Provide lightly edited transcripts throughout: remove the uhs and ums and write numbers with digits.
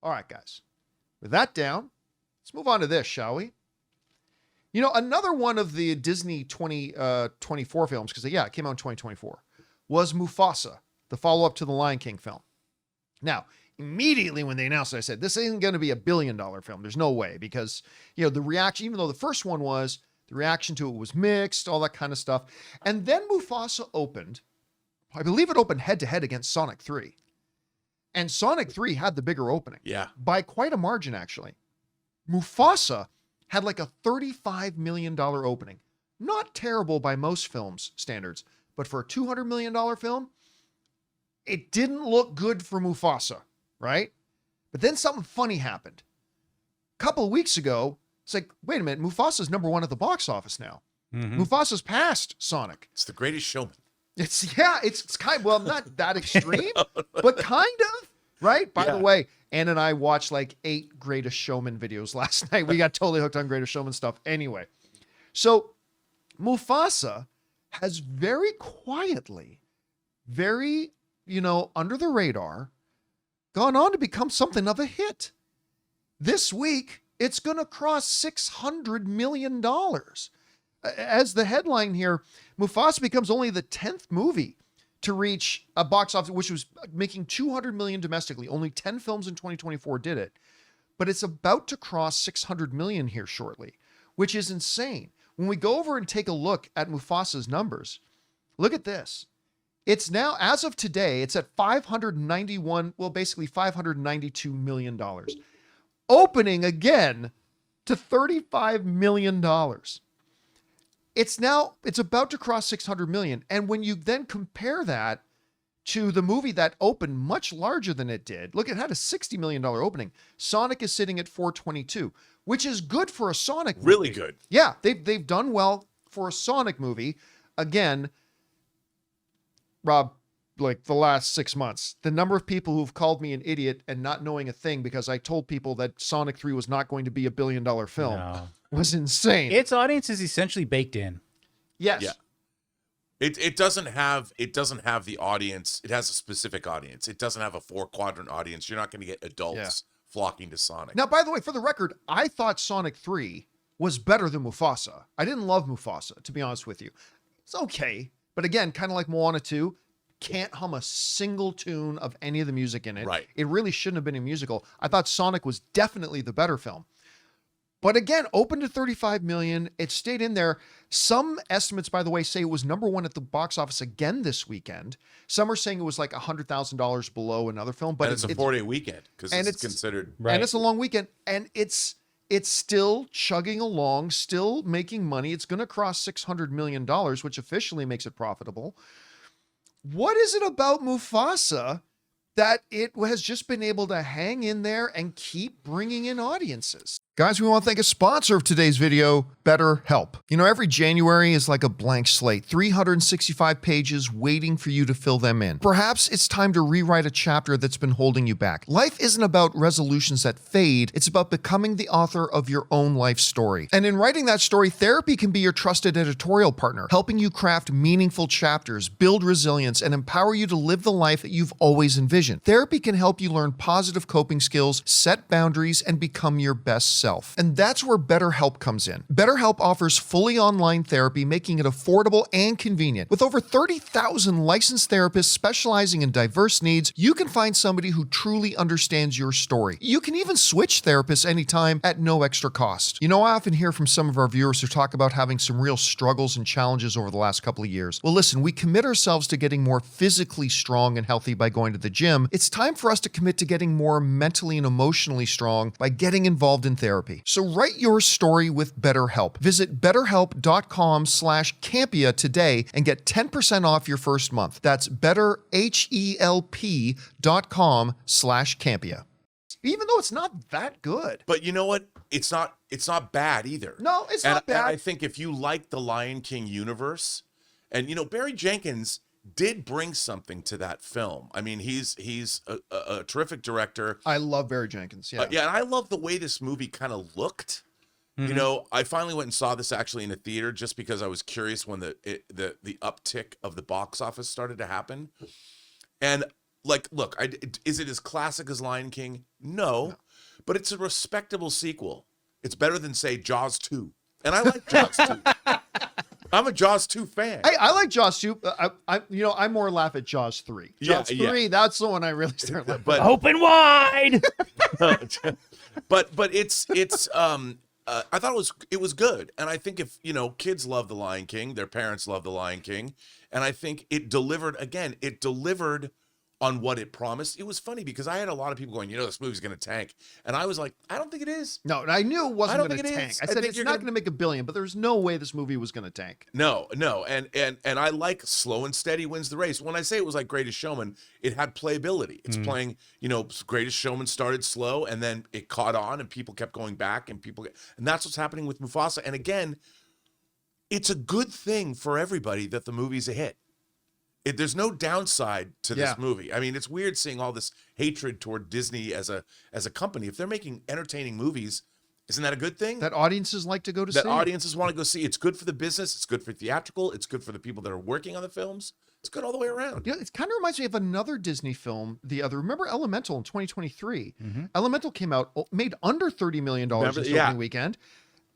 All right, guys. With that down, let's move on to this, shall we? You know, another one of the Disney 2024 films, because, yeah, it came out in 2024, was Mufasa, the follow-up to the Lion King film. Now, immediately when they announced it, I said, this isn't going to be $1 billion film. There's no way, because, you know, the reaction, even though the first one was, the reaction to it was mixed, all that kind of stuff. And then Mufasa opened, I believe it opened head-to-head against Sonic 3. And Sonic 3 had the bigger opening. Yeah. By quite a margin, actually. Mufasa had like a $35 million opening. Not terrible by most films' standards, but for a $200 million film, it didn't look good for Mufasa, right? But then something funny happened. A couple of weeks ago, it's like, wait a minute, Mufasa's #1 at the box office now. Mm-hmm. Mufasa's past Sonic. It's the greatest showman. It's kind of, well, not that extreme, but kind of, right? By the way, Ann and I watched like 8 Greatest Showman videos last night. We got totally hooked on Greatest Showman stuff. Anyway, so Mufasa has very quietly, very, under the radar, gone on to become something of a hit. This week, it's going to cross $600 million. As the headline here, Mufasa becomes only the 10th movie to reach a box office, which was making $200 million domestically. Only 10 films in 2024 did it. But it's about to cross $600 million here shortly, which is insane. When we go over and take a look at Mufasa's numbers, look at this. It's now, as of today, it's at basically $592 million. Opening again to $35 million. It's about to cross 600 million. And when you then compare that to the movie that opened much larger than it did, look, it had a $60 million opening. Sonic is sitting at 422, which is good for a Sonic movie. Really good. Yeah, they've done well for a Sonic movie. Again, Rob, like the last 6 months, the number of people who've called me an idiot and not knowing a thing because I told people that Sonic 3 was not going to be $1 billion film was insane. Its audience is essentially baked in. Yes. Yeah. It doesn't have the audience. It has a specific audience. It doesn't have a 4-quadrant audience. You're not going to get adults flocking to Sonic. Now, by the way, for the record, I thought Sonic 3 was better than Mufasa. I didn't love Mufasa, to be honest with you. It's okay. But again, kind of like Moana 2, can't hum a single tune of any of the music in it. Right. It really shouldn't have been a musical. I thought Sonic was definitely the better film. But again, opened to 35 million. It stayed in there. Some estimates, by the way, say it was #1 at the box office again this weekend. Some are saying it was like $100,000 below another film. But and it's a 4-day weekend because it's considered. Right. And it's a long weekend. And it's still chugging along, still making money. It's going to cross $600 million, which officially makes it profitable. What is it about Mufasa that it has just been able to hang in there and keep bringing in audiences? Guys, we want to thank a sponsor of today's video, BetterHelp. You know, every January is like a blank slate, 365 pages waiting for you to fill them in. Perhaps it's time to rewrite a chapter that's been holding you back. Life isn't about resolutions that fade, it's about becoming the author of your own life story. And in writing that story, therapy can be your trusted editorial partner, helping you craft meaningful chapters, build resilience, and empower you to live the life that you've always envisioned. Therapy can help you learn positive coping skills, set boundaries, and become your best self. And that's where BetterHelp comes in. BetterHelp offers fully online therapy, making it affordable and convenient. With over 30,000 licensed therapists specializing in diverse needs, you can find somebody who truly understands your story. You can even switch therapists anytime at no extra cost. You know, I often hear from some of our viewers who talk about having some real struggles and challenges over the last couple of years. Well, listen, we commit ourselves to getting more physically strong and healthy by going to the gym. It's time for us to commit to getting more mentally and emotionally strong by getting involved in therapy. So write your story with BetterHelp. Visit betterhelp.com/Campea today and get 10% off your first month. That's betterhelp.com/Campea. Even though it's not that good. But you know what? It's not bad either. No, it's not bad. And I think if you like the Lion King universe, and Barry Jenkins did bring something to that film. I mean, he's a terrific director. I love Barry Jenkins. Yeah. And I love the way this movie kind of looked. Mm-hmm. I finally went and saw this actually in a theater just because I was curious when the uptick of the box office started to happen. And like, look, is it as classic as Lion King? No, but it's a respectable sequel. It's better than, say, Jaws 2. And I like Jaws 2. I'm a Jaws 2 fan. Hey, I like Jaws 2. I more laugh at Jaws 3. Jaws 3, that's the one I really start laughing. But Open wide. but it's I thought it was good. And I think if, kids love The Lion King, their parents love The Lion King, and I think it delivered on what it promised. It was funny because I had a lot of people going, this movie's going to tank. And I was like, I don't think it is. No, I knew it wasn't going to tank. Is. I said think it's not going to make $1 billion, but there's no way this movie was going to tank. No. And I like slow and steady wins the race. When I say it was like Greatest Showman, it had playability. It's playing, Greatest Showman started slow and then it caught on and people kept going back and that's what's happening with Mufasa. And again, it's a good thing for everybody that the movie's a hit. There's no downside to this movie. I mean, it's weird seeing all this hatred toward Disney as a company. If they're making entertaining movies, isn't that a good thing? That audiences like to go to see. That audiences want to go see. It's good for the business. It's good for theatrical. It's good for the people that are working on the films. It's good all the way around. It kind of reminds me of another Disney film. Remember Elemental in 2023? Elemental came out, made under $30 million this opening weekend,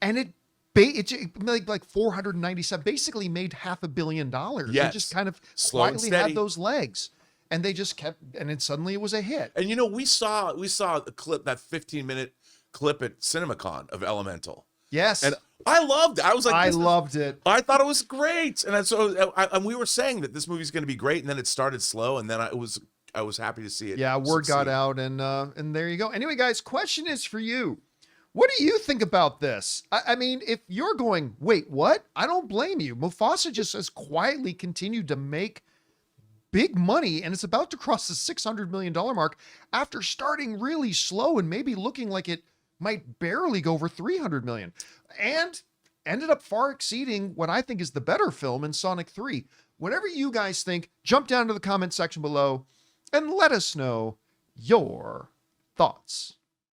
and it made like 497, basically made $500 million. Yes. They just kind of Slow and quietly steady. had those legs, and they just kept, and then suddenly it was a hit. And we saw the clip, that 15-minute clip at CinemaCon of Elemental. Yes. And I loved it. I was like, I loved it. I thought it was great. And so and we were saying that this movie's going to be great, and then it started slow, and then I was happy to see it. Yeah, word got out, and there you go. Anyway, guys, question is for you. What do you think about this? I mean, if you're going, wait, what? I don't blame you. Mufasa just has quietly continued to make big money, and it's about to cross the $600 million mark after starting really slow and maybe looking like it might barely go over $300 million, and ended up far exceeding what I think is the better film in Sonic 3. Whatever you guys think, jump down to the comment section below and let us know your thoughts.